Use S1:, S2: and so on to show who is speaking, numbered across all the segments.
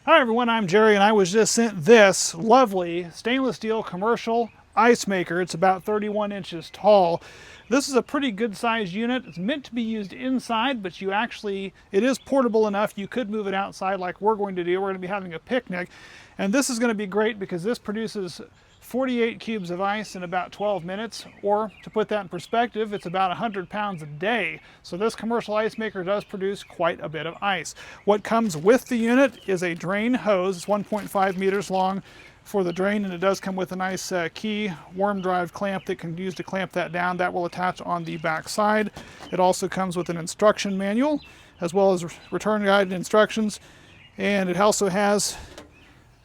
S1: Hi everyone, I'm Jerry and I was just sent this lovely stainless steel commercial ice maker. It's about 31 inches tall. This is a pretty good sized unit. It's meant to be used inside, but it is portable enough you could move it outside like we're going to do. We're going to be having a picnic. And this is going to be great because this produces 48 cubes of ice in about 12 minutes, or to put that in perspective, it's about 100 pounds a day. So this commercial ice maker does produce quite a bit of ice. What comes with the unit is a drain hose. It's 1.5 meters long for the drain, and it does come with a nice key worm drive clamp that can use to clamp that down. That will attach on the back side. It also comes with an instruction manual as well as return guide instructions, and it also has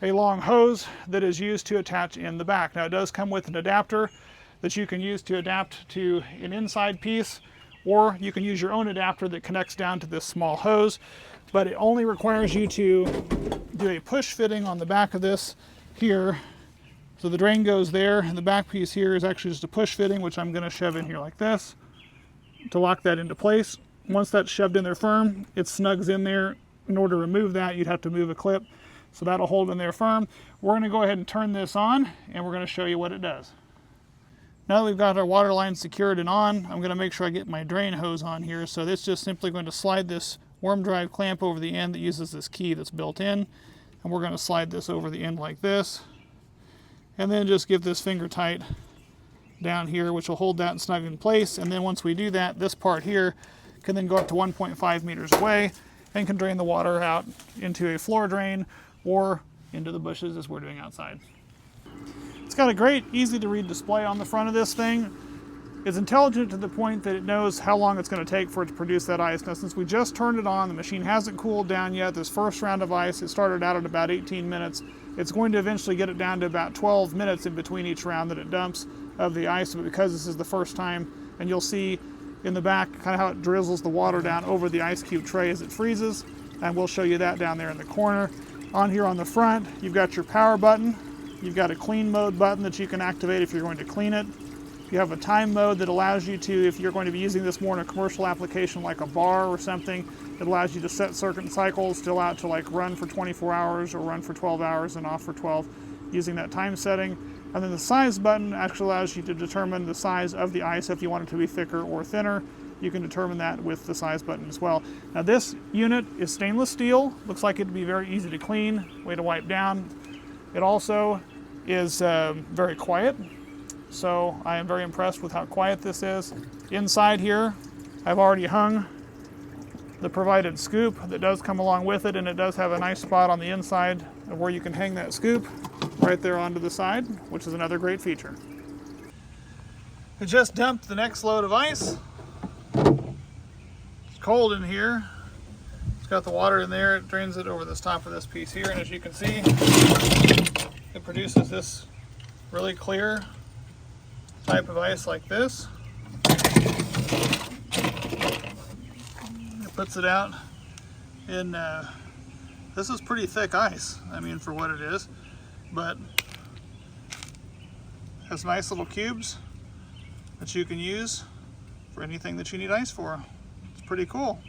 S1: a long hose that is used to attach in the back. Now it does come with an adapter that you can use to adapt to an inside piece, or you can use your own adapter that connects down to this small hose, but it only requires you to do a push fitting on the back of this here. So the drain goes there, and the back piece here is actually just a push fitting, which I'm going to shove in here like this to lock that into place. Once that's shoved in there firm, it snugs in there. In order to remove that, you'd have to move a clip. So that'll hold in there firm. We're going to go ahead and turn this on, and we're going to show you what it does. Now that we've got our water line secured and on, I'm going to make sure I get my drain hose on here. So this is just simply going to slide this worm drive clamp over the end that uses this key that's built in. And we're going to slide this over the end like this. And then just give this finger tight down here, which will hold that and snug in place. And then once we do that, this part here can then go up to 1.5 meters away and can drain the water out into a floor drain or into the bushes as we're doing outside. It's got a great, easy to read display on the front of this thing. It's intelligent to the point that it knows how long it's going to take for it to produce that ice. Now, since we just turned it on, the machine hasn't cooled down yet. This first round of ice, it started out at about 18 minutes. It's going to eventually get it down to about 12 minutes in between each round that it dumps of the ice, but because this is the first time, and you'll see in the back kind of how it drizzles the water down over the ice cube tray as it freezes, and we'll show you that down there in the corner. On here on the front, you've got your power button. You've got a clean mode button that you can activate if you're going to clean it. You have a time mode that allows you to, if you're going to be using this more in a commercial application like a bar or something, it allows you to set certain cycles to allow it to like run for 24 hours or run for 12 hours and off for 12 using that time setting. And then the size button actually allows you to determine the size of the ice if you want it to be thicker or thinner. You can determine that with the size button as well. Now this unit is stainless steel. Looks like it'd be very easy to clean, way to wipe down. It also is very quiet. So I am very impressed with how quiet this is. Inside here, I've already hung the provided scoop that does come along with it, and it does have a nice spot on the inside of where you can hang that scoop right there onto the side, which is another great feature. I just dumped the next load of ice. It's cold in here. It's got the water in there. It drains it over this top of this piece here, and as you can see, it produces this really clear type of ice like this. It puts it out in, this is pretty thick ice, I mean, for what it is, but has nice little cubes that you can use for anything that you need ice for. It's pretty cool.